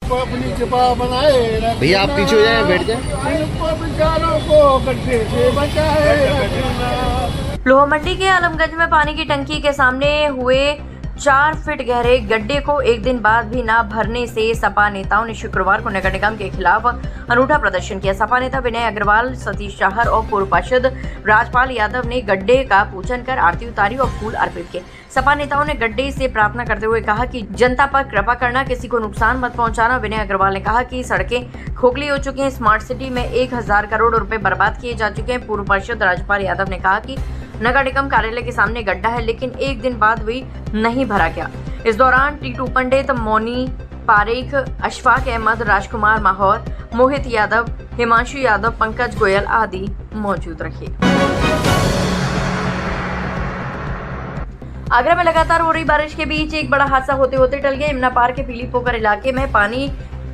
अपनी कृपा बनाए भैया आप पीछे हो जाए, बैठ जाए। बेचारों को गड्ढे से बचाए रखना। लोहामंडी के आलमगंज में पानी की टंकी के सामने हुए 4 फीट गहरे गड्ढे को एक दिन बाद भी न भरने से सपा नेताओं ने शुक्रवार को नगर निगम के खिलाफ अनूठा प्रदर्शन किया। सपा नेता विनय अग्रवाल, सतीश चाहर और पूर्व पार्षद राजपाल यादव ने गड्ढे का पूजन कर आरती उतारी और फूल अर्पित किए। सपा नेताओं ने गड्ढे से प्रार्थना करते हुए कहा कि जनता पर कृपा करना, किसी को नुकसान मत पहुंचाना। विनय अग्रवाल ने कहा कि सड़कें खोखली हो चुकी हैं, स्मार्ट सिटी में 1000 करोड़ रुपए बर्बाद किए जा चुके हैं। पूर्व पार्षद राजपाल यादव ने कहा कि नगर निगम कार्यालय के सामने गड्ढा है, लेकिन एक दिन बाद भी नहीं भरा गया। इस दौरान टीटू पंडित, मौनी पारेख, अशफाक अहमद, राजकुमार माहौर, मोहित यादव, हिमांशु यादव, पंकज गोयल आदि मौजूद रहे। आगरा में लगातार हो रही बारिश के बीच एक बड़ा हादसा होते होते टल गया। यमुना पार के पीली पोखर इलाके में पानी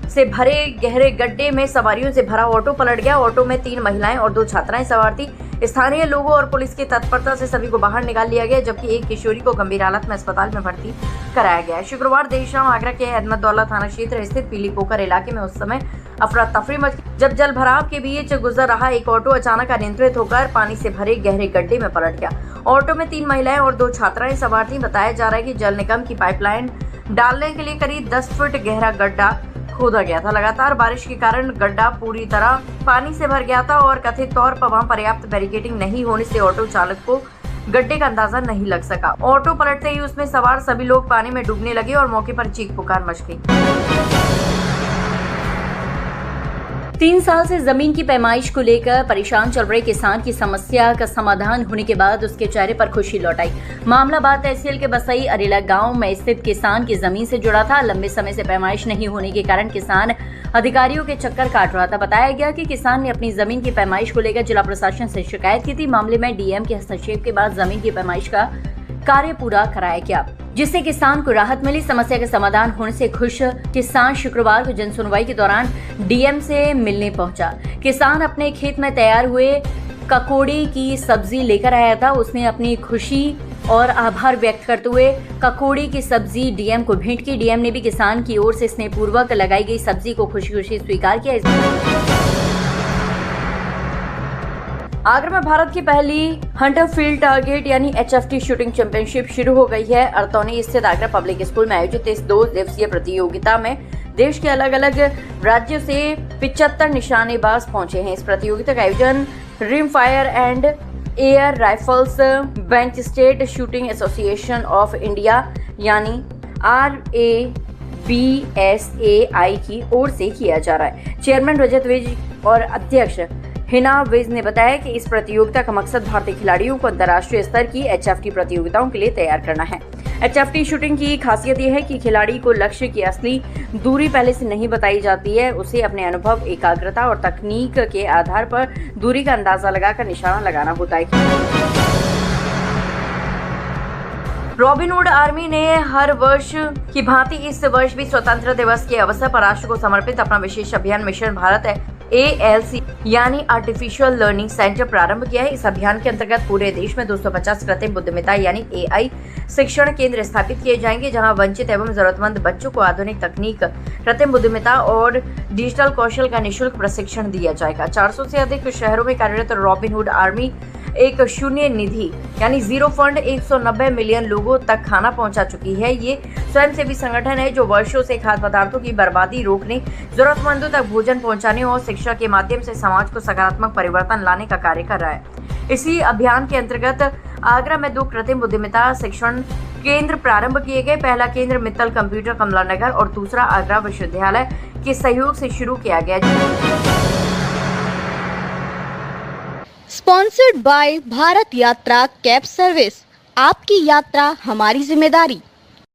से भरे गहरे गड्ढे में सवारियों से भरा ऑटो पलट गया। ऑटो में 3 महिलाएं और 2 छात्राएं सवार थी। स्थानीय लोगों और पुलिस की तत्परता से सभी को बाहर निकाल लिया गया, जबकि एक किशोरी को गंभीर हालत में अस्पताल में भर्ती कराया गया है। शुक्रवार देर शाम आगरा के अहमदौला थाना क्षेत्र स्थित पीली पोखर इलाके में उस समय अफरा तफरी मच गई जब जल भराव के बीच गुजर रहा एक ऑटो अचानक अनियंत्रित होकर पानी से भरे गहरे गड्ढे में पलट गया। ऑटो में 3 महिलाएं और 2 छात्राएं सवार थी। बताया जा रहा है कि जल निगम की पाइपलाइन डालने के लिए करीब 10 फीट गहरा गड्ढा खोदा गया था। लगातार बारिश के कारण गड्ढा पूरी तरह पानी से भर गया था और कथित तौर पर वहां पर्याप्त बैरिकेडिंग नहीं होने से ऑटो चालक को गड्ढे का अंदाजा नहीं लग सका। ऑटो पलटते ही उसमें सवार सभी लोग पानी में डूबने लगे और मौके पर चीख पुकार मच गई। 3 साल से जमीन की पैमाइश को लेकर परेशान चल रहे किसान की समस्या का समाधान होने के बाद उसके चेहरे पर खुशी लौट आई। मामला बात तहसील के बसई अरेला गांव में स्थित किसान की जमीन से जुड़ा था। लंबे समय से पैमाइश नहीं होने के कारण किसान अधिकारियों के चक्कर काट रहा था। बताया गया कि किसान ने अपनी जमीन की पैमाइश को लेकर जिला प्रशासन से शिकायत की थी। मामले में डीएम के हस्तक्षेप के बाद जमीन की पैमाइश का कार्य पूरा कराया गया, जिससे किसान को राहत मिली। समस्या के समाधान होने से खुश किसान शुक्रवार को जनसुनवाई के दौरान डीएम से मिलने पहुंचा। किसान अपने खेत में तैयार हुए ककोड़ी की सब्जी लेकर आया था। उसने अपनी खुशी और आभार व्यक्त करते हुए ककोड़ी की सब्जी डीएम को भेंट की। डीएम ने भी किसान की ओर से स्नेहपूर्वक लगाई गई सब्जी को खुशी खुशी स्वीकार किया। आगरा में भारत की पहली हंटर फील्ड टारगेट यानी HFT शूटिंग चैंपियनशिप शुरू हो गई है। अरतौनी स्थित आगरा पब्लिक स्कूल में आयोजित इस 2 दिवसीय प्रतियोगिता में देश के अलग अलग राज्यों से 75 निशानेबाज पहुंचे हैं। इस प्रतियोगिता का आयोजन rim fire and air rifles bench state shooting association of India यानी RABSAI की ओर से किया जा रहा है। चेयरमैन रजत विज और अध्यक्ष हिना विज ने बताया कि इस प्रतियोगिता का मकसद भारतीय खिलाड़ियों को अंतर्राष्ट्रीय स्तर की HFT प्रतियोगिताओं के लिए तैयार करना है। HFT शूटिंग की खासियत यह है कि खिलाड़ी को लक्ष्य की असली दूरी पहले से नहीं बताई जाती है। उसे अपने अनुभव, एकाग्रता और तकनीक के आधार पर दूरी का अंदाजा लगाकर निशाना लगाना होता है। रॉबिनहुड आर्मी ने हर वर्ष की भांति इस वर्ष भी स्वतंत्रता दिवस के अवसर पर राष्ट्र को समर्पित अपना विशेष अभियान मिशन भारत ALC यानी आर्टिफिशियल लर्निंग सेंटर प्रारंभ किया है। इस अभियान के अंतर्गत पूरे देश में 250 कृत्रिम बुद्धिमत्ता यानी AI शिक्षण केंद्र स्थापित किए जाएंगे, जहां वंचित एवं जरूरतमंद बच्चों को आधुनिक तकनीक, कृत्रिम बुद्धिमत्ता और डिजिटल कौशल का निःशुल्क प्रशिक्षण दिया जाएगा। 400 से अधिक शहरों में कार्यरत रॉबिनहुड आर्मी एक शून्य निधि यानी जीरो फंड 190 मिलियन लोगों तक खाना पहुंचा चुकी है। ये स्वयंसेवी संगठन है जो वर्षों से खाद्य पदार्थों की बर्बादी रोकने, जरूरतमंदों तक भोजन पहुंचाने और शिक्षा के माध्यम से समाज को सकारात्मक परिवर्तन लाने का कार्य कर रहा है। इसी अभियान के अंतर्गत आगरा में 2 कृत्रिम बुद्धिमत्ता शिक्षण केंद्र प्रारंभ किए गए। पहला केंद्र मित्तल कंप्यूटर कमला नगर और दूसरा आगरा विश्वविद्यालय के सहयोग से शुरू किया गया। स्पॉन्सर्ड बाय भारत यात्रा कैब सर्विस। आपकी यात्रा हमारी जिम्मेदारी।